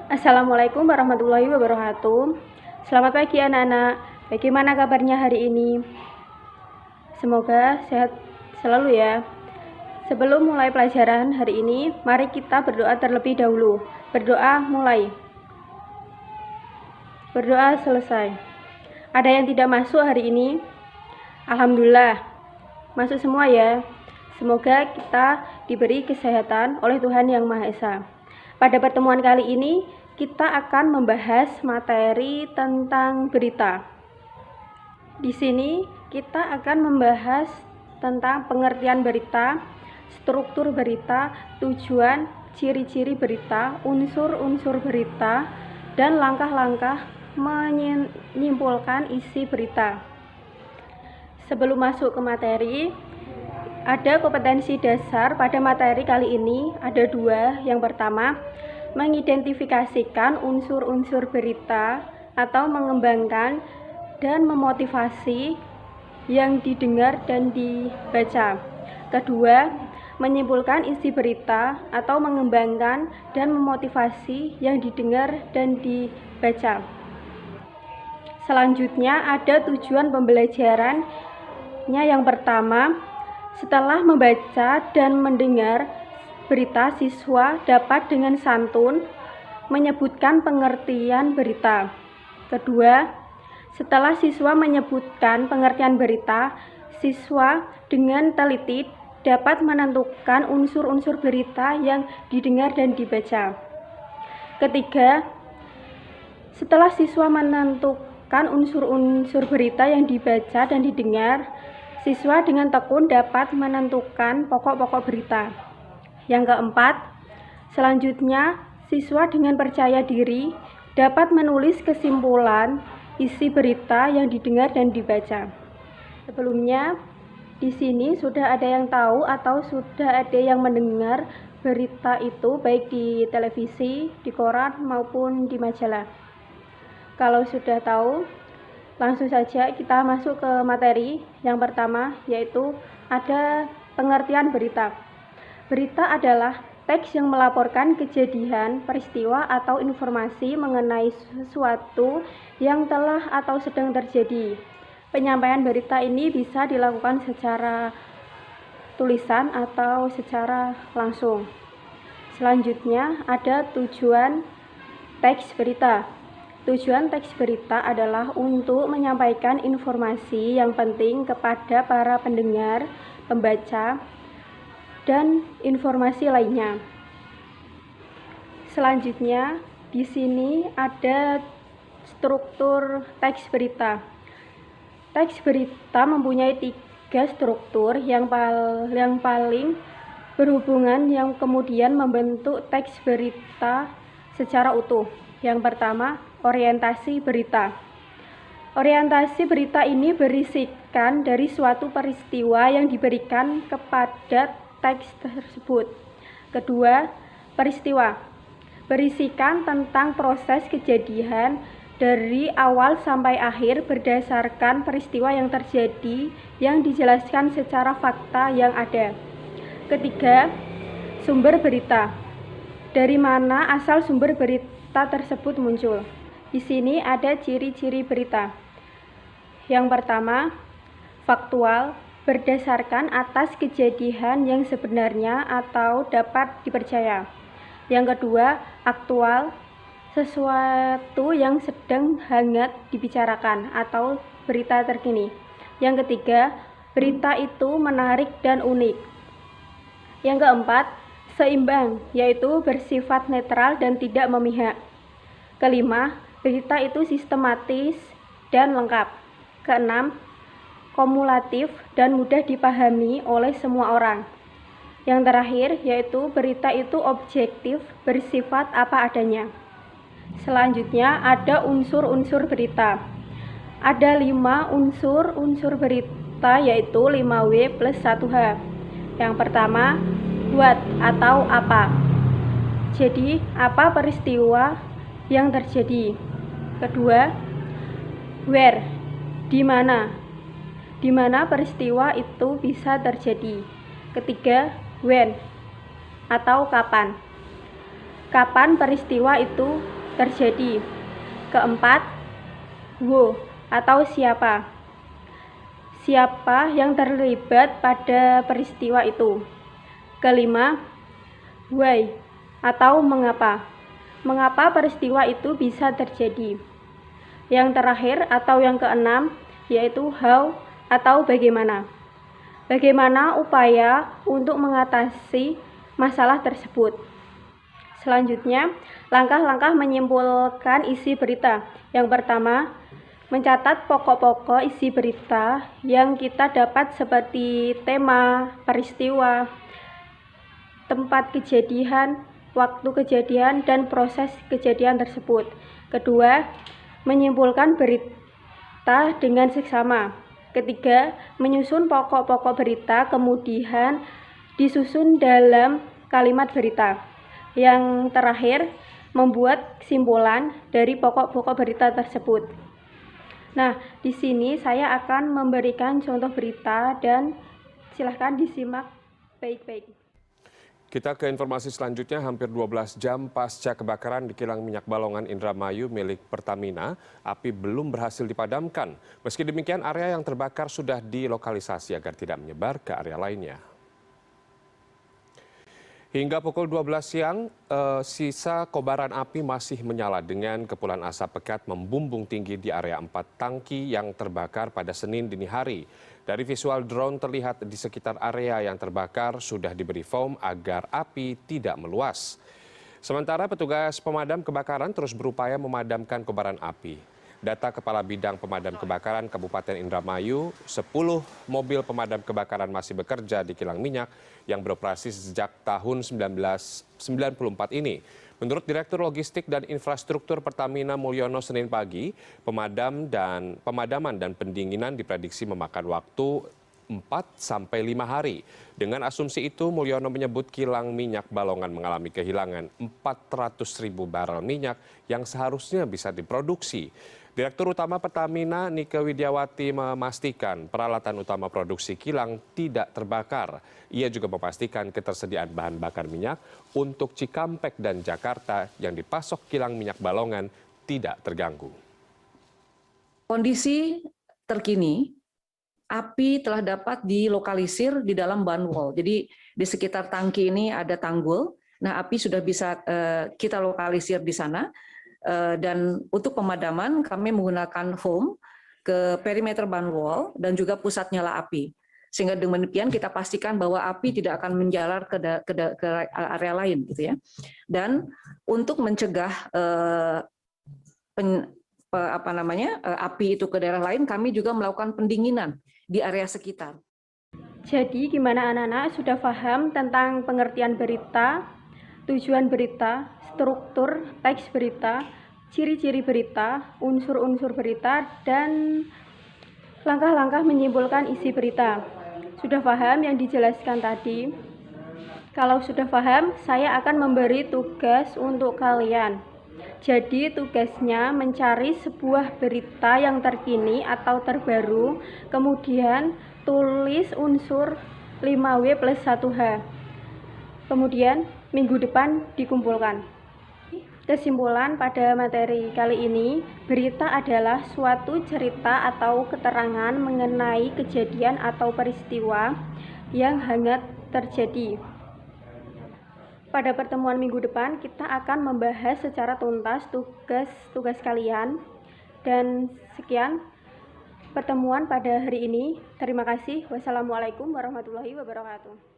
Assalamualaikum warahmatullahi wabarakatuh. Selamat pagi anak-anak. Bagaimana kabarnya hari ini? Semoga sehat selalu ya. Sebelum mulai pelajaran hari ini, mari kita berdoa terlebih dahulu. Berdoa mulai. Berdoa selesai. Ada yang tidak masuk hari ini? Alhamdulillah, masuk semua ya. Semoga kita diberi kesehatan oleh Tuhan Yang Maha Esa. Pada pertemuan kali ini, kita akan membahas materi tentang berita. Di sini, kita akan membahas tentang pengertian berita, struktur berita, tujuan, ciri-ciri berita, unsur-unsur berita, dan langkah-langkah menyimpulkan isi berita. Sebelum masuk ke materi, ada kompetensi dasar pada materi kali ini, ada dua. Yang pertama, mengidentifikasikan unsur-unsur berita atau mengembangkan dan memotivasi yang didengar dan dibaca. Kedua, menyimpulkan isi berita atau mengembangkan dan memotivasi yang didengar dan dibaca. Selanjutnya ada tujuan pembelajarannya. Yang pertama, setelah membaca dan mendengar berita, siswa dapat dengan santun menyebutkan pengertian berita. Kedua, setelah siswa menyebutkan pengertian berita, siswa dengan teliti dapat menentukan unsur-unsur berita yang didengar dan dibaca. Ketiga, setelah siswa menentukan unsur-unsur berita yang dibaca dan didengar, siswa dengan tekun dapat menentukan pokok-pokok berita. Yang keempat, selanjutnya siswa dengan percaya diri dapat menulis kesimpulan isi berita yang didengar dan dibaca. Sebelumnya, di sini sudah ada yang tahu atau sudah ada yang mendengar berita itu baik di televisi, di koran maupun di majalah. Kalau sudah tahu, langsung saja kita masuk ke materi. Yang pertama yaitu ada pengertian berita. Berita adalah teks yang melaporkan kejadian, peristiwa, atau informasi mengenai sesuatu yang telah atau sedang terjadi. Penyampaian berita ini bisa dilakukan secara tulisan atau secara langsung. Selanjutnya ada tujuan teks berita. Tujuan teks berita adalah untuk menyampaikan informasi yang penting kepada para pendengar, pembaca, dan informasi lainnya. Selanjutnya, di sini ada struktur teks berita. Teks berita mempunyai 3 struktur yang paling berhubungan yang kemudian membentuk teks berita secara utuh. Yang pertama, orientasi berita. Orientasi berita ini berisikan dari suatu peristiwa yang diberikan kepada teks tersebut. Kedua, peristiwa. Berisikan tentang proses kejadian dari awal sampai akhir berdasarkan peristiwa yang terjadi yang dijelaskan secara fakta yang ada. Ketiga, sumber berita. Dari mana asal sumber berita tersebut muncul? Di sini ada ciri-ciri berita. Yang pertama, faktual, berdasarkan atas kejadian yang sebenarnya atau dapat dipercaya. Yang kedua, aktual, sesuatu yang sedang hangat dibicarakan atau berita terkini. Yang ketiga, berita itu menarik dan unik. Yang keempat, seimbang, yaitu bersifat netral dan tidak memihak. Kelima, berita itu sistematis dan lengkap. Keenam, kumulatif dan mudah dipahami oleh semua orang. Yang terakhir yaitu berita itu objektif, bersifat apa adanya. Selanjutnya ada unsur-unsur berita. Ada 5 unsur berita yaitu 5W plus 1H. Yang pertama, what atau apa. Jadi, apa peristiwa yang terjadi. Kedua, where, di mana. Di mana peristiwa itu bisa terjadi. Ketiga, when atau kapan. Kapan peristiwa itu terjadi. Keempat, who atau siapa. Siapa yang terlibat pada peristiwa itu. Kelima, why atau mengapa. Mengapa peristiwa itu bisa terjadi. Yang terakhir atau yang keenam yaitu how atau bagaimana. Bagaimana upaya untuk mengatasi masalah tersebut. Selanjutnya, langkah-langkah menyimpulkan isi berita. Yang pertama, mencatat pokok-pokok isi berita yang kita dapat seperti tema, peristiwa, tempat kejadian, waktu kejadian, dan proses kejadian tersebut. Kedua, menyimpulkan berita dengan seksama. Ketiga, menyusun pokok-pokok berita, kemudian disusun dalam kalimat berita. Yang terakhir, membuat kesimpulan dari pokok-pokok berita tersebut. Nah, di sini saya akan memberikan contoh berita dan silahkan disimak baik-baik. Kita ke informasi selanjutnya. Hampir 12 jam pasca kebakaran di kilang minyak Balongan Indramayu milik Pertamina, api belum berhasil dipadamkan. Meski demikian, area yang terbakar sudah dilokalisasi agar tidak menyebar ke area lainnya. Hingga pukul 12 siang, sisa kobaran api masih menyala dengan kepulan asap pekat membumbung tinggi di area 4 tangki yang terbakar pada Senin dini hari. Dari visual drone terlihat di sekitar area yang terbakar sudah diberi foam agar api tidak meluas. Sementara petugas pemadam kebakaran terus berupaya memadamkan kobaran api. Data Kepala Bidang Pemadam Kebakaran Kabupaten Indramayu, 10 mobil pemadam kebakaran masih bekerja di kilang minyak yang beroperasi sejak tahun 1994 ini. Menurut Direktur Logistik dan Infrastruktur Pertamina Mulyono Senin pagi, pemadaman dan pendinginan diprediksi memakan waktu 4-5 hari. Dengan asumsi itu, Mulyono menyebut kilang minyak Balongan mengalami kehilangan 400.000 barel minyak yang seharusnya bisa diproduksi. Direktur Utama Pertamina Nike Widiawati memastikan peralatan utama produksi kilang tidak terbakar. Ia juga memastikan ketersediaan bahan bakar minyak untuk Cikampek dan Jakarta yang dipasok kilang minyak Balongan tidak terganggu. Kondisi terkini, api telah dapat dilokalisir di dalam ban wall. Jadi di sekitar tangki ini ada tanggul. Nah, api sudah bisa kita lokalisir di sana. Dan untuk pemadaman kami menggunakan foam ke perimeter ban wall dan juga pusat nyala api. Sehingga demikian kita pastikan bahwa api tidak akan menjalar ke area lain, gitu ya. Dan untuk mencegah api itu ke daerah lain, kami juga melakukan pendinginan di area sekitar. Jadi gimana anak-anak sudah paham tentang pengertian berita, tujuan berita, struktur teks berita, ciri-ciri berita, unsur-unsur berita, dan langkah-langkah menyimpulkan isi berita. Sudah paham yang dijelaskan tadi? Kalau sudah paham, saya akan memberi tugas untuk kalian. Jadi tugasnya mencari sebuah berita yang terkini atau terbaru, kemudian tulis unsur 5W plus 1H. Kemudian minggu depan dikumpulkan. Kesimpulan pada materi kali ini, berita adalah suatu cerita atau keterangan mengenai kejadian atau peristiwa yang hangat terjadi. Pada pertemuan minggu depan, kita akan membahas secara tuntas tugas kalian. Dan sekian pertemuan pada hari ini. Terima kasih. Wassalamualaikum warahmatullahi wabarakatuh.